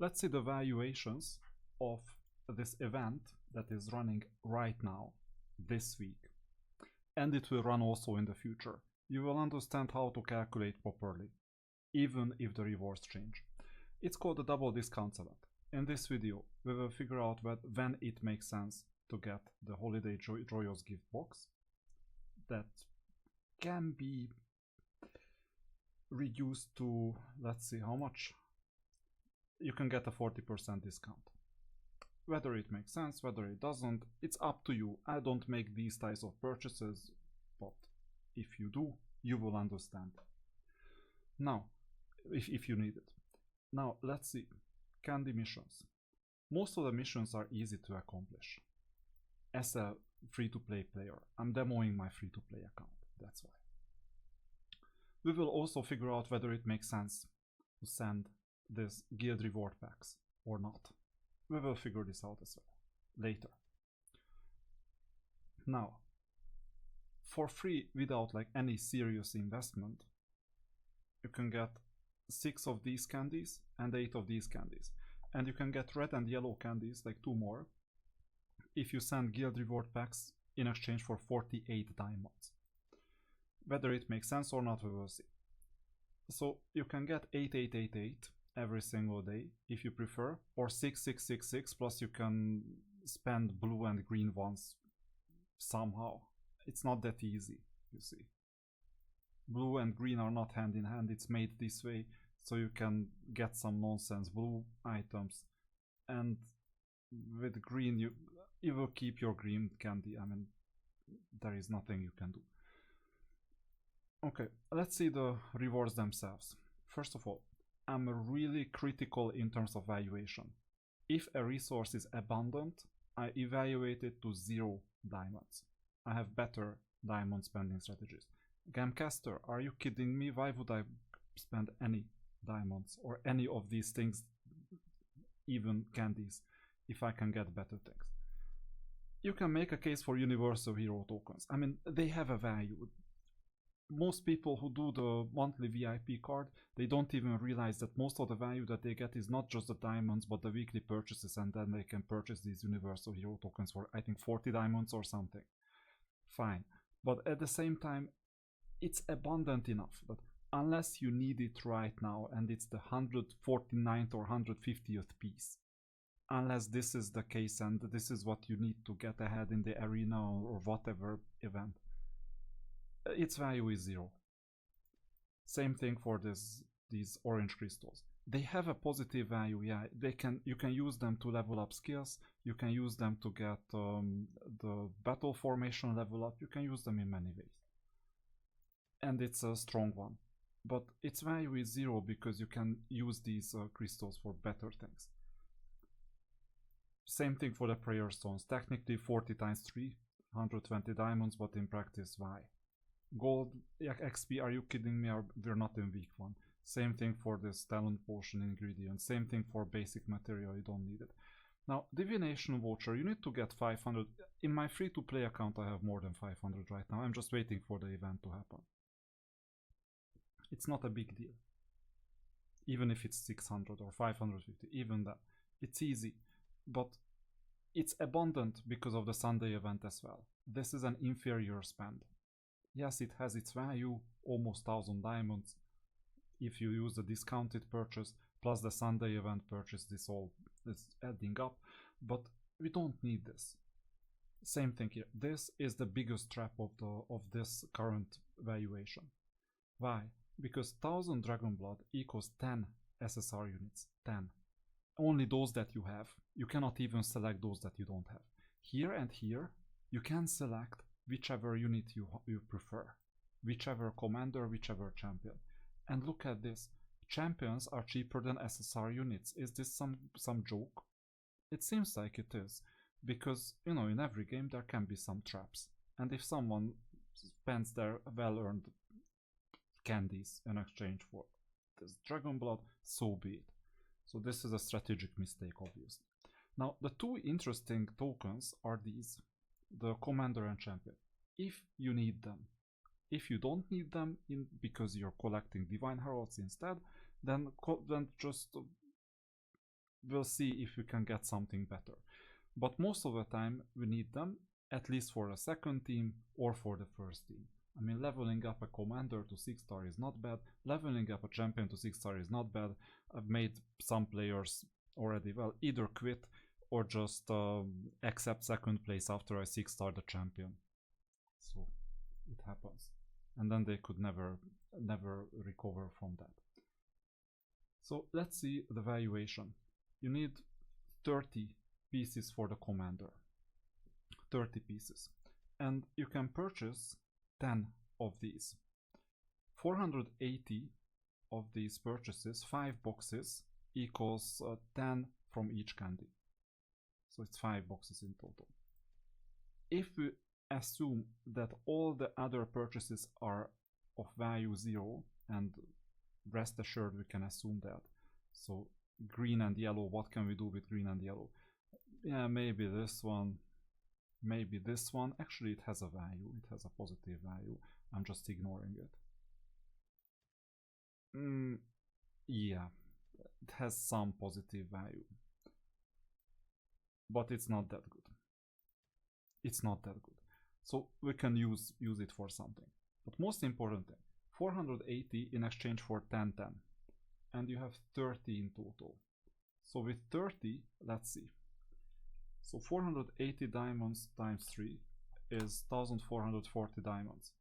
let's see the valuations of this event that is running right now, this week, and it will run also in the future. You will understand how to calculate properly, even if the rewards change. It's called the double discounts event. In this video, we will figure out when it makes sense to get the Holiday Joyous gift box that can be reduced to, let's see how much. You can get a 40% discount. Whether it makes sense, whether it doesn't, it's up to you. I don't make these types of purchases, but if you do, you will understand. Now, if you need it. Now, let's see. Candy missions. Most of the missions are easy to accomplish. As a free-to-play player, I'm demoing my free-to-play account, that's why. We will also figure out whether it makes sense to send this guild reward packs or not. We will figure this out as well later. Now, for free without like any serious investment, you can get 6 of these candies and 8 of these candies, and you can get red and yellow candies, like 2 more, if you send guild reward packs in exchange for 48 diamonds. Whether it makes sense or not, we will see. So you can get 8888 every single day if you prefer, or 6666, plus you can spend blue and green ones somehow. It's not that easy, you see. Blue and green are not hand in hand, it's made this way so you can get some nonsense blue items, and with green you will keep your green candy. I mean, there is nothing you can do. Okay, let's see the rewards themselves. First of all, I'm really critical in terms of valuation. If a resource is abundant, I evaluate it to 0 diamonds. I have better diamond spending strategies. Gamcaster, are you kidding me? Why would I spend any diamonds or any of these things, even candies, if I can get better things? You can make a case for universal hero tokens. I mean, they have a value. Most people who do the monthly VIP card, they don't even realize that most of the value that they get is not just the diamonds but the weekly purchases, and then they can purchase these universal hero tokens for, I think, 40 diamonds or something. Fine, but at the same time it's abundant enough that unless you need it right now and it's the 149th or 150th piece, unless this is the case and this is what you need to get ahead in the arena or whatever event, its value is 0. Same thing for these orange crystals. They have a positive value, yeah. You can use them to level up skills, you can use them to get the battle formation level up, you can use them in many ways. And it's a strong one. But its value is 0 because you can use these crystals for better things. Same thing for the prayer stones. Technically 40 times 3, 120 diamonds, but in practice, why? Gold XP, are you kidding me? We're not in week 1. Same thing for this talent potion ingredient. Same thing for basic material, you don't need it. Now, divination voucher, you need to get 500. In my free-to-play account I have more than 500 right now. I'm just waiting for the event to happen. It's not a big deal. Even if it's 600 or 550, even that. It's easy. But it's abundant because of the Sunday event as well. This is an inferior spend. Yes, it has its value, almost 1000 diamonds. If you use the discounted purchase plus the Sunday event purchase, this all is adding up, but we don't need this. Same thing here. This is the biggest trap of this current valuation. Why? Because 1000 Dragon Blood equals 10 SSR units. 10. Only those that you have. You cannot even select those that you don't have. Here and here, you can select whichever unit you prefer, whichever commander, whichever champion. And look at this, champions are cheaper than SSR units. Is this some joke? It seems like it is, because, you know, in every game there can be some traps, and if someone spends their well-earned candies in exchange for this Dragon Blood, so be it. So this is a strategic mistake, obviously. Now, the two interesting tokens are these, the commander and champion, if you need them. If you don't need them because you're collecting divine heralds instead, then just we'll see if we can get something better. But most of the time we need them, at least for the second team or for the first team. I mean, leveling up a commander to 6-star is not bad, leveling up a champion to 6-star is not bad. I've made some players already, well, either quit or just accept second place after I 6-star the champion. So it happens. And then they could never recover from that. So let's see the valuation. You need 30 pieces for the commander. 30 pieces. And you can purchase 10 of these. 480 of these purchases, 5 boxes, equals 10 from each candy. So it's 5 boxes in total. If we assume that all the other purchases are of value 0, and rest assured we can assume that. So green and yellow, what can we do with green and yellow? Yeah, maybe this one, maybe this one. Actually it has a value, it has a positive value. I'm just ignoring it. Yeah, it has some positive value, but it's not that good. It's not that good. So we can use it for something. But most important thing, 480 in exchange for 1010, and you have 30 in total. So with 30, let's see. So 480 diamonds times 3 is 1440 diamonds.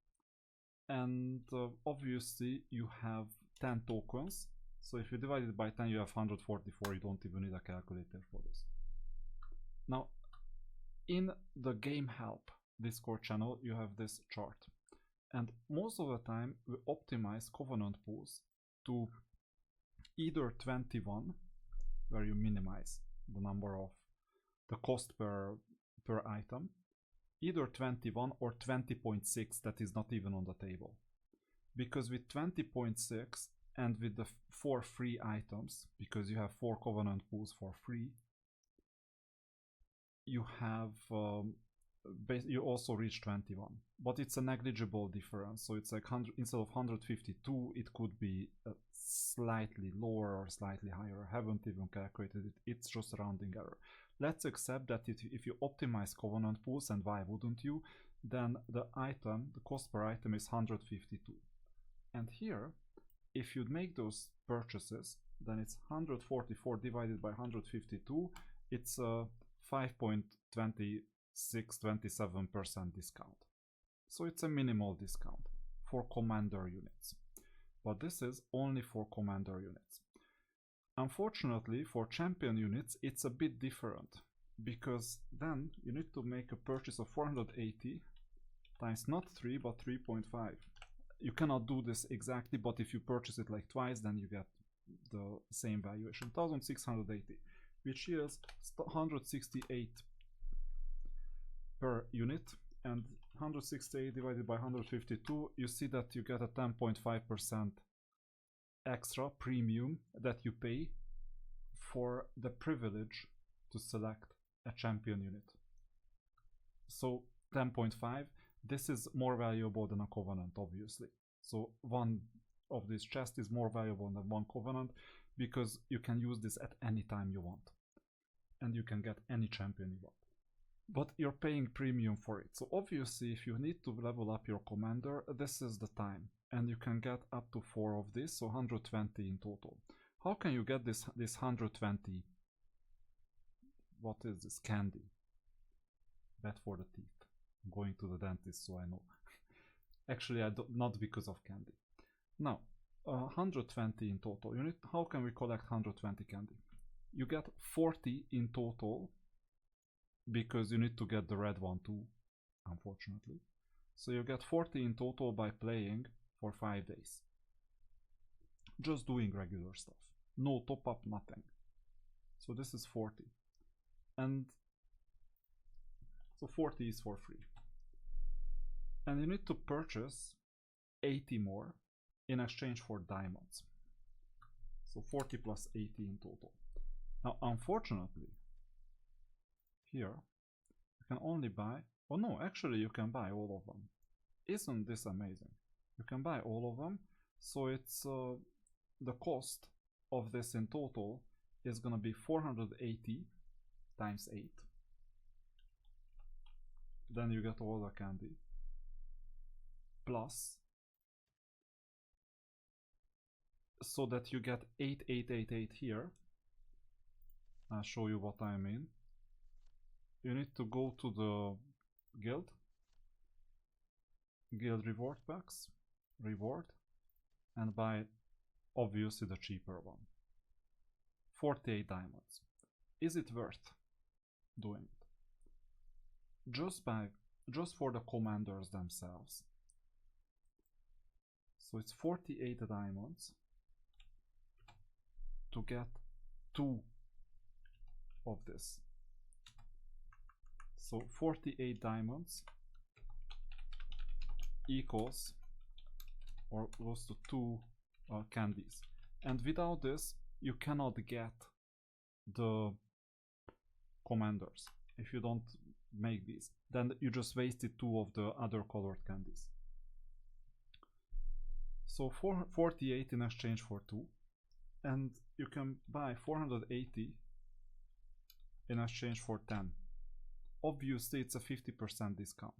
And obviously you have 10 tokens. So if you divide it by 10, you have 144. You don't even need a calculator for this. Now, in the Game Help Discord channel, you have this chart. And most of the time, we optimize Covenant pools to either 21, where you minimize the number of the cost per item, either 21 or 20.6, that is not even on the table. Because with 20.6 and with the 4 free items, because you have 4 Covenant pools for free, you have you also reach 21, but it's a negligible difference. So it's like 100, instead of 152, it could be slightly lower or slightly higher. I haven't even calculated it, it's just a rounding error. Let's accept that if you optimize Covenant pools, and why wouldn't you, then the cost per item is 152. And here, if you'd make those purchases, then it's 144 divided by 152, it's 5.27% discount. So it's a minimal discount for commander units. But this is only for commander units. Unfortunately, for champion units, it's a bit different, because then you need to make a purchase of 480 times not 3 but 3.5. You cannot do this exactly, but if you purchase it like twice, then you get the same valuation, 1680, which yields 168 per unit. And 168 divided by 152, you see that you get a 10.5% extra premium that you pay for the privilege to select a champion unit. So 10.5, this is more valuable than a Covenant, obviously. So one of these chests is more valuable than one Covenant, because you can use this at any time you want, and you can get any champion you want. But you're paying premium for it. So obviously, if you need to level up your commander, this is the time, and you can get up to 4 of this, so 120 in total. How can you get this 120? What is this? Candy. Bad for the teeth. I'm going to the dentist, so I know. Actually, not because of candy. Now, 120 in total. How can we collect 120 candy? You get 40 in total, because you need to get the red one too, unfortunately. So you get 40 in total by playing for 5 days. Just doing regular stuff. No top up, nothing. So this is 40. And so 40 is for free. And you need to purchase 80 more in exchange for diamonds. So 40 plus 80 in total. Now, unfortunately, here you can only buy, oh no, actually you can buy all of them. Isn't this amazing? You can buy all of them, so it's the cost of this in total is gonna be 480 times 8. Then you get all the candy. Plus, so that you get 8888 here. I'll show you what I mean. You need to go to the guild reward packs, reward, and buy obviously the cheaper one. 48 diamonds. Is it worth doing it? Just for the commanders themselves. So it's 48 diamonds to get 2 of this. So 48 diamonds equals or goes to 2 candies. And without this, you cannot get the commanders. If you don't make these, then you just wasted 2 of the other colored candies. So 48 in exchange for 2, and you can buy 480 in exchange for 10. Obviously it's a 50% discount.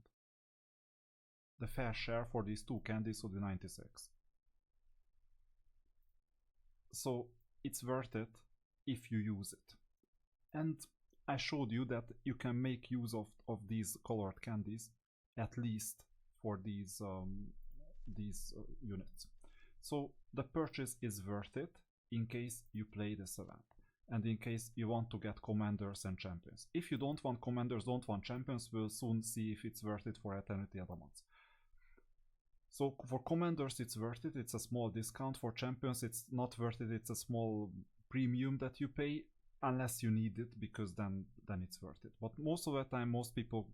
The fair share for these 2 candies would be 96. So it's worth it if you use it. And I showed you that you can make use of these colored candies at least for these units. So the purchase is worth it in case you play this event and in case you want to get commanders and champions. If you don't want commanders, don't want champions, we'll soon see if it's worth it for Eternity Adamants. So for commanders it's worth it, it's a small discount. For champions it's not worth it, it's a small premium that you pay unless you need it, because then it's worth it. But most of the time most people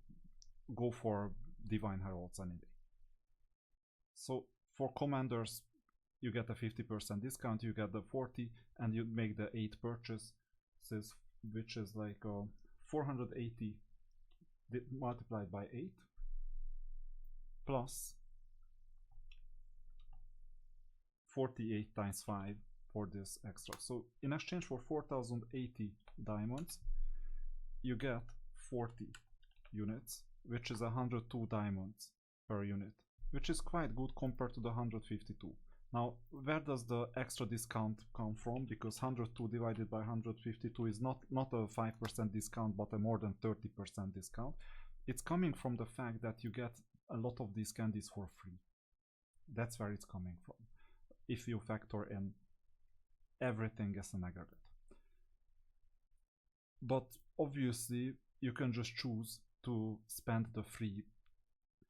go for Divine Heralds anyway. So for commanders you get a 50% discount, you get the 40, and you make the 8 purchases, which is like 480 multiplied by 8 plus 48 times 5 for this extra. So in exchange for 4080 diamonds you get 40 units, which is 102 diamonds per unit, which is quite good compared to the 152. Now where does the extra discount come from? Because 102 divided by 152 is not a 5% discount but a more than 30% discount. It's coming from the fact that you get a lot of these candies for free. That's where it's coming from, if you factor in everything as an aggregate. But obviously you can just choose to spend the free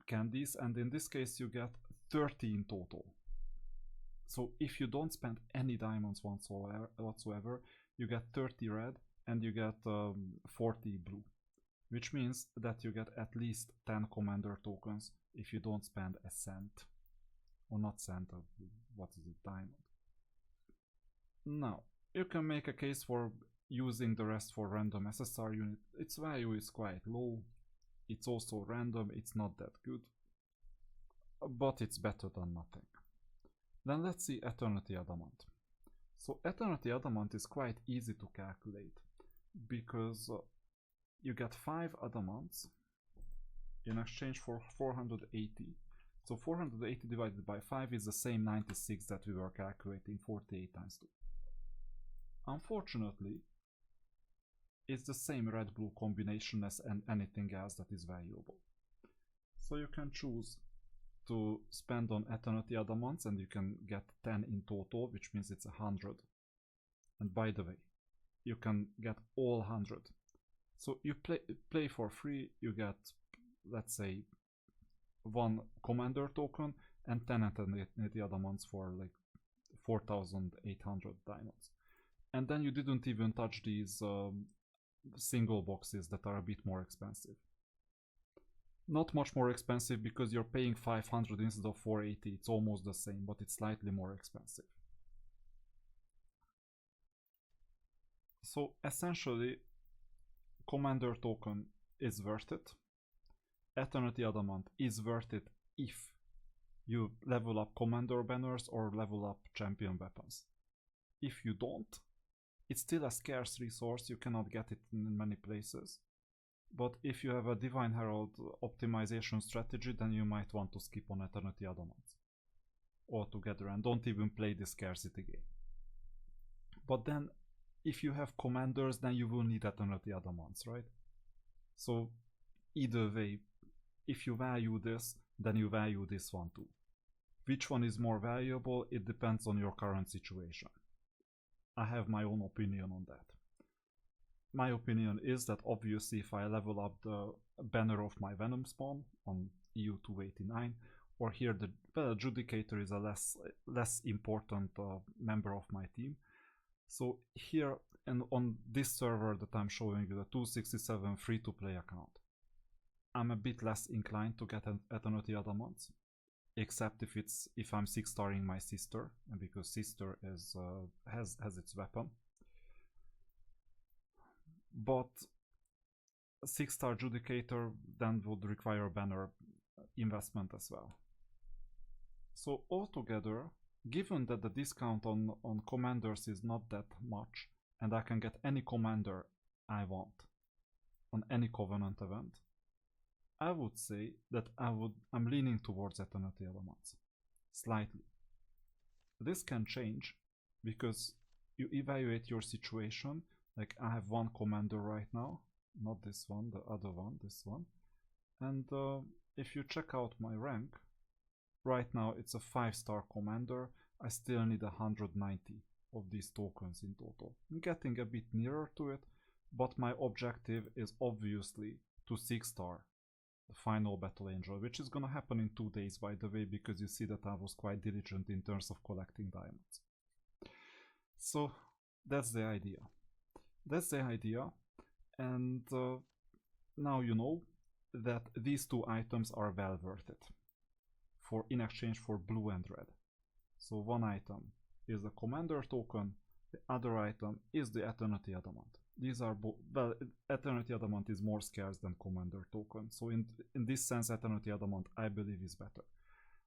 candies, and in this case you get 30 in total. So if you don't spend any diamonds whatsoever, you get 30 red and you get 40 blue, which means that you get at least 10 commander tokens if you don't spend a cent, or not cent, what is it, diamond. Now you can make a case for using the rest for random SSR unit. Its value is quite low, it's also random, it's not that good, but it's better than nothing. Then let's see Eternity Adamant. So Eternity Adamant is quite easy to calculate because you get 5 adamants in exchange for 480. So 480 divided by 5 is the same 96 that we were calculating, 48 times 2. Unfortunately, it's the same red-blue combination as anything else that is valuable. So you can choose to spend on Eternity Adamants and you can get 10 in total, which means it's 100. And by the way, you can get all 100. So you play for free, you get, let's say, 1 commander token and 10 Eternity Adamants for like 4,800 diamonds. And then you didn't even touch these single boxes that are a bit more expensive. Not much more expensive because you're paying 500 instead of 480. It's almost the same, but it's slightly more expensive. So essentially, commander token is worth it. Eternity Adamant is worth it if you level up commander banners or level up champion weapons. If you don't, It's still a scarce resource, you cannot get it in many places. But if you have a Divine Herald optimization strategy, then you might want to skip on Eternity Adamant altogether and don't even play the scarcity game. But then, if you have commanders, then you will need Eternity Adamants, right? So, either way, if you value this, then you value this one too. Which one is more valuable? It depends on your current situation. I have my own opinion on that. My opinion is that obviously if I level up the banner of my Venom spawn on EU 289, or here the Adjudicator is a less important member of my team. So here and on this server that I'm showing you, the 267 free-to-play account, I'm a bit less inclined to get an Eternity Adamants, except if I'm 6-starring my sister, and because sister is has its weapon. But a 6-star Judicator then would require banner investment as well. So altogether, given that the discount on commanders is not that much, and I can get any commander I want on any Covenant event, I would say that I'm leaning towards Eternity Adamants. Slightly. This can change because you evaluate your situation. Like, I have one commander right now, not this one, the other one, this one. And if you check out my rank, right now it's a 5-star commander. I still need 190 of these tokens in total. I'm getting a bit nearer to it, but my objective is obviously to 6-star the final Battle Angel, which is gonna happen in 2 days, by the way, because you see that I was quite diligent in terms of collecting diamonds. So that's the idea. That's the idea, and now you know that these 2 items are well worth it in exchange for blue and red. So one item is the commander token, the other item is the Eternity Adamant. These are well, Eternity Adamant is more scarce than commander token, so in this sense Eternity Adamant I believe is better.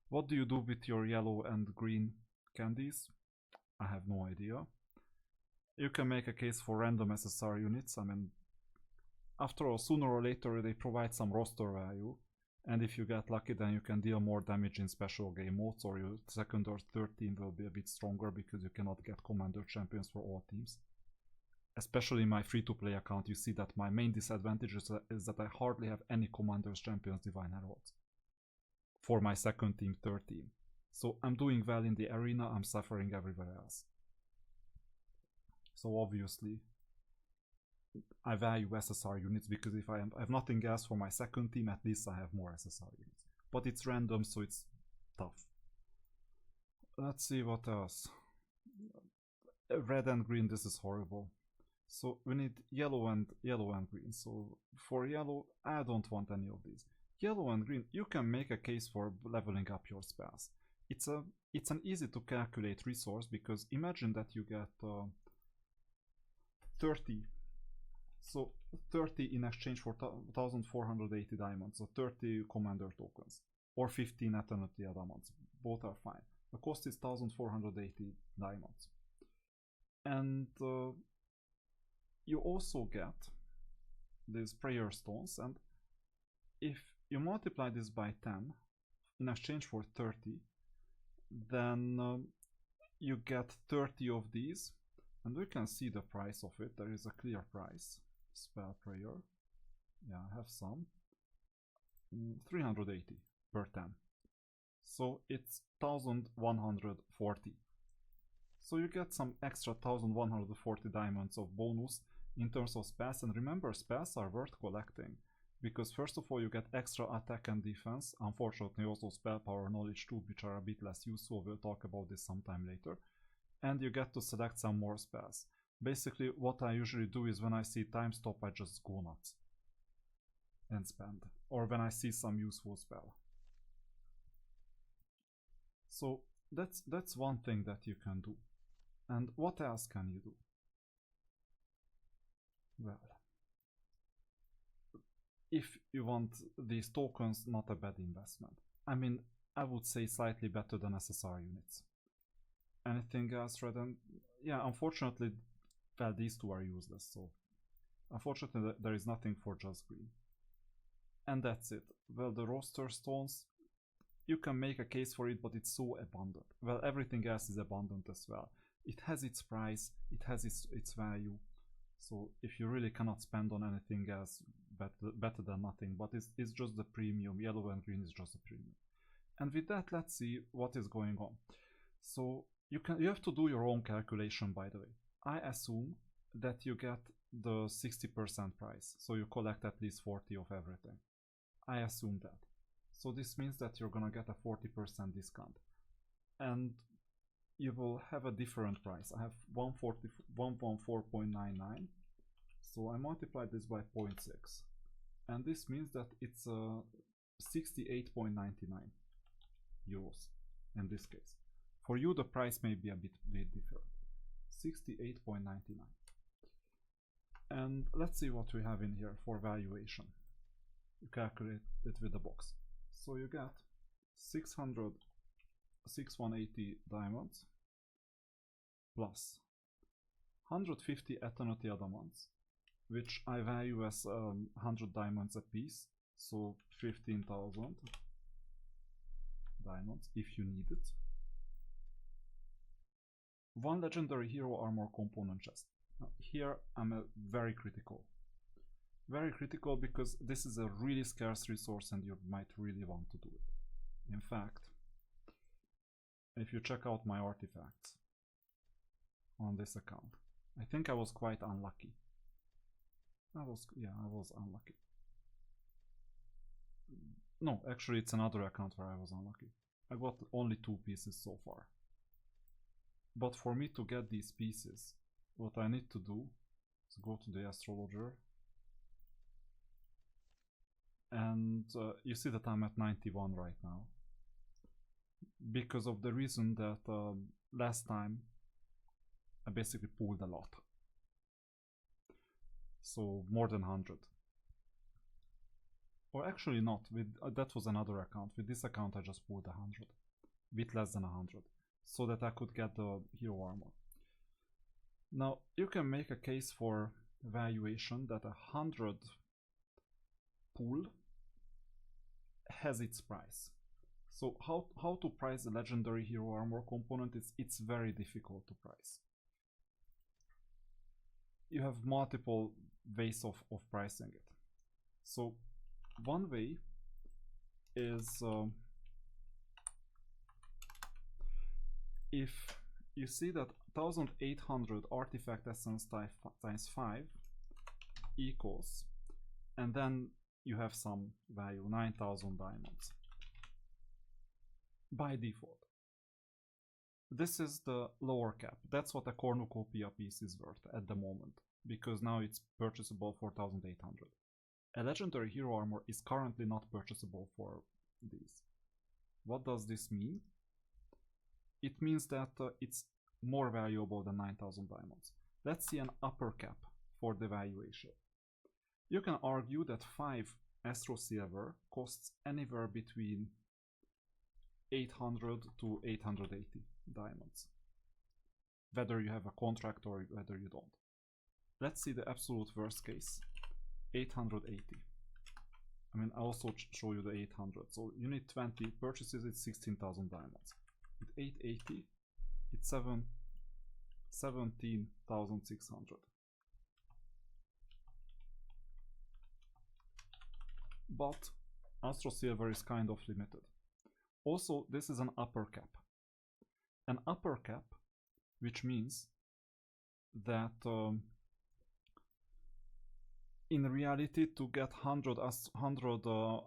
What do you do with your yellow and green candies? I have no idea. You can make a case for random SSR units. I mean, after all, sooner or later they provide some roster value, and if you get lucky then you can deal more damage in special game modes, or your second or third team will be a bit stronger because you cannot get commander champions for all teams. Especially in my free-to-play account, you see that my main disadvantage is that I hardly have any commanders, champions, divine heralds for my second team, third team. So I'm doing well in the arena, I'm suffering everywhere else. So obviously I value SSR units, because if I have nothing else for my second team, at least I have more SSR units. But it's random, so it's tough. Let's see what else. Red and green, this is horrible. So we need yellow and green. So for yellow, I don't want any of these. Yellow and green, you can make a case for leveling up your spells. It's an easy to calculate resource, because imagine that you get 30. So 30 in exchange for 1480 diamonds, so 30 commander tokens, or 15 Eternity Adamants. Both are fine. The cost is 1480 diamonds. And you also get these prayer stones, and if you multiply this by 10 in exchange for 30, then you get 30 of these, and we can see the price of it. There is a clear price. Spell prayer, yeah, I have some. 380 per 10, so it's 1140. So you get some extra 1140 diamonds of bonus in terms of spells. And remember, spells are worth collecting, because first of all you get extra attack and defense, unfortunately also spell power, knowledge too, which are a bit less useful. We'll talk about this sometime later. And you get to select some more spells. Basically what I usually do is when I see time stop, I just go nuts and spend, or when I see some useful spell. So that's one thing that you can do. And what else can you do? Well, if you want these tokens, not a bad investment. I mean, I would say slightly better than SSR units. Anything else, Red? And yeah, unfortunately well, these two are useless, so unfortunately there is nothing for just green. And that's it. Well, the roster stones, you can make a case for it, but it's so abundant. Well, everything else is abundant as well. It has its price, it has its value. So if you really cannot spend on anything else, better than nothing. But it's just the premium. Yellow and green is just a premium. And with that, let's see what is going on. So you have to do your own calculation, by the way. I assume that you get the 60% price, so you collect at least 40 of everything. I assume that. So this means that you're gonna get a 40% discount, and you will have a different price. I have 114.99, so I multiply this by 0.6, and this means that it's 68.99 euros in this case. For you, the price may be a bit different. 68.99. And let's see what we have in here for valuation. You calculate it with the box. So you get 6180 diamonds plus 150 Eternity Adamants, which I value as 100 diamonds a piece, so 15,000 diamonds if you need it. One legendary hero armor component chest. Now, here I'm very critical. Very critical because this is a really scarce resource and you might really want to do it. In fact, if you check out my artifacts on this account, I think I was quite unlucky. I was unlucky. No, actually it's another account where I was unlucky. I got only 2 pieces so far. But for me to get these pieces, what I need to do is go to the astrologer, and you see that I'm at 91 right now, because of the reason that last time I basically pulled a lot, so more than 100. Or actually not, with that was another account. With this account I just pulled 100, a bit less than 100, so that I could get the hero armor. Now you can make a case for valuation that 100 pull has its price. So how to price the legendary hero armor component, it's very difficult to price. You have multiple ways of pricing it. So one way is if you see that 1800 artifact essence times 5 equals, and then you have some value, 9000 diamonds by default. This is the lower cap. That's what a cornucopia piece is worth at the moment, because now it's purchasable for 1800. A legendary hero armor is currently not purchasable for these. What does this mean? It means that it's more valuable than 9000 diamonds. Let's see an upper cap for the valuation. You can argue that 5 Astro Silver costs anywhere between 800 to 880 diamonds, whether you have a contract or whether you don't. Let's see the absolute worst case, 880. I mean, I also show you the 800. So you need 20 purchases, it's 16,000 diamonds. With 880, it's 17,600. But Astro Silver is kind of limited. Also, this is an upper cap. An upper cap, which means that in reality, to get 100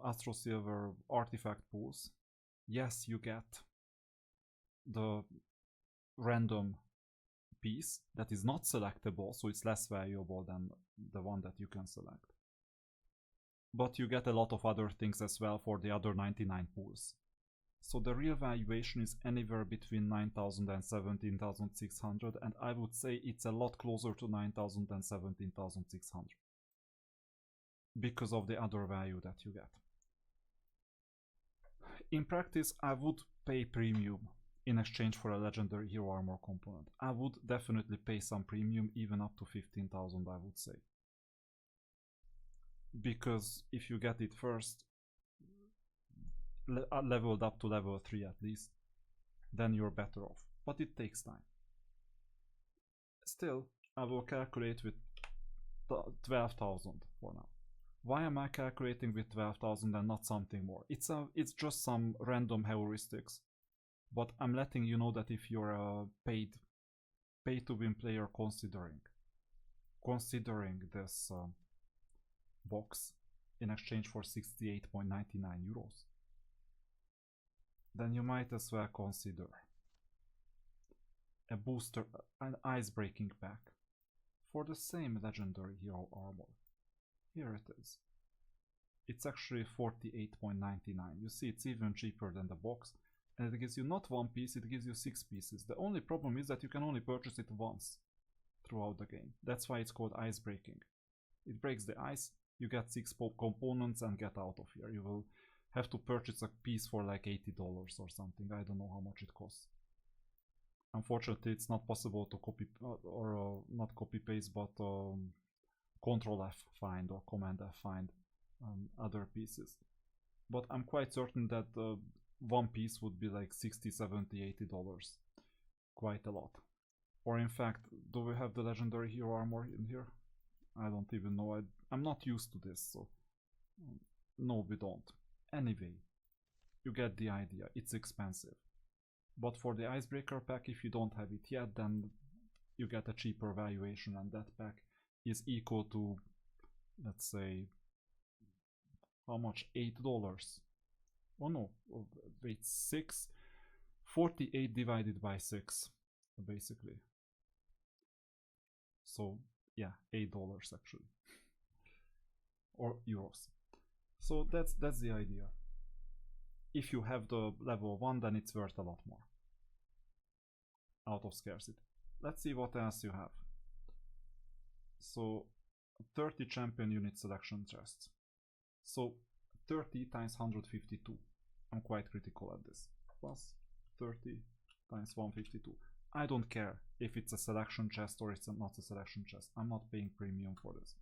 Astro Silver artifact pools, yes, you get the random piece that is not selectable, so it's less valuable than the one that you can select. But you get a lot of other things as well for the other 99 pools. So the real valuation is anywhere between 9000 and 17,600, and I would say it's a lot closer to 9000 than 17,600 because of the other value that you get. In practice, I would pay premium in exchange for a legendary hero armor component. I would definitely pay some premium, even up to 15,000, I would say. Because if you get it first, leveled up to level 3 at least, then you're better off. But it takes time. Still, I will calculate with 12,000 for now. Why am I calculating with 12,000 and not something more? It's just some random heuristics. But I'm letting you know that if you're a pay-to-win player considering this box in exchange for 68.99 euros, then you might as well consider a booster, an ice-breaking pack for the same legendary hero armor. Here it is. It's actually 48.99. You see, it's even cheaper than the box, and it gives you not one piece, it gives you 6 pieces. The only problem is that you can only purchase it once throughout the game. That's why it's called ice breaking. It breaks the ice, you get 6 components and get out of here. You will have to purchase a piece for like $80 or something. I don't know how much it costs. Unfortunately, it's not possible to copy or not copy paste, but Control F find or Command F find other pieces. But I'm quite certain that one piece would be like $60, $70, $80. Quite a lot. Or in fact, do we have the legendary hero armor in here? I don't even know. I'm not used to this, so no, we don't. Anyway, you get the idea. It's expensive. But for the icebreaker pack, if you don't have it yet, then you get a cheaper valuation, and that pack is equal to, let's say, how much? $8. Oh no, wait, 6. 48 divided by 6, basically. So yeah, $8 actually, or euros. So that's the idea. If you have the level 1, then it's worth a lot more out of scarcity. Let's see what else you have. So 30 champion unit selection chests. So 30 times 152. I'm quite critical at this. Plus 30 times 152. I don't care if it's a selection chest or it's not a selection chest. I'm not paying premium for this.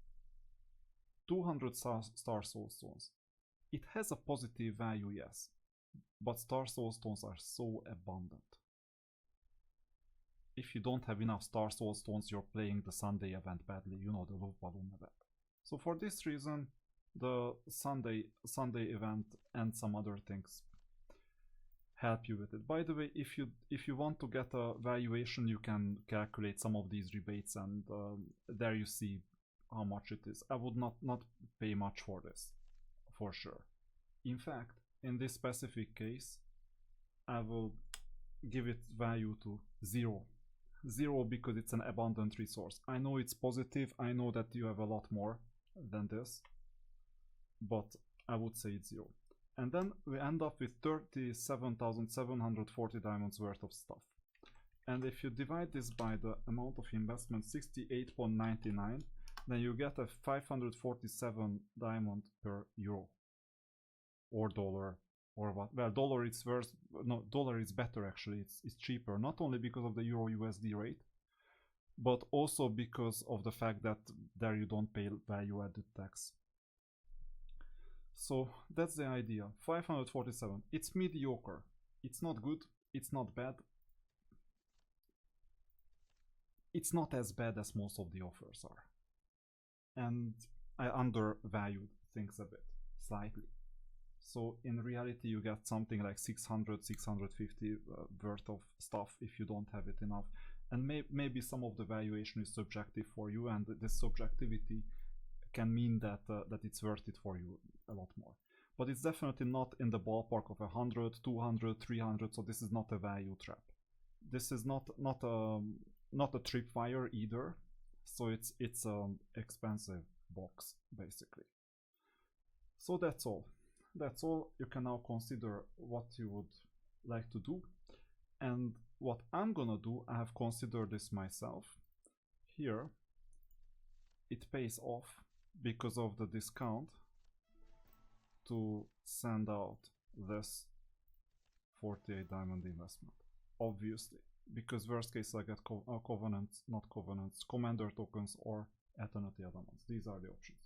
200 Star Soul Stones. It has a positive value, yes, but Star Soul Stones are so abundant. If you don't have enough Star Soul Stones, you're playing the Sunday event badly, you know, the Love Balloon event. So for this reason, the Sunday event and some other things help you with it. By the way, if you want to get a valuation, you can calculate some of these rebates, and there you see how much it is. I would not pay much for this, for sure. In fact, in this specific case, I will give it value to 0. 0 because it's an abundant resource. I know it's positive, I know that you have a lot more than this, but I would say it's 0. And then we end up with 37,740 diamonds worth of stuff. And if you divide this by the amount of investment, 68.99, then you get a 547 diamond per euro. Or dollar, or what? Well, dollar is worse. No, dollar is better actually. It's cheaper, not only because of the Euro USD rate, but also because of the fact that there you don't pay value added tax. So that's the idea. 547. It's mediocre. It's not good. It's not bad. It's not as bad as most of the offers are. And I undervalued things a bit, slightly. So in reality you get something like 600, 650 worth of stuff if you don't have it enough. And maybe some of the valuation is subjective for you, and this subjectivity can mean that that it's worth it for you a lot more. But it's definitely not in the ballpark of 100, 200, 300, so this is not a value trap. This is not a tripwire either, so it's an expensive box basically. So that's all. That's all. You can now consider what you would like to do. And what I'm gonna do, I have considered this myself. Here, it pays off because of the discount to send out this 48 diamond investment. obviously, because worst case I get covenants, not covenants, commander tokens or eternity elements. These are the options.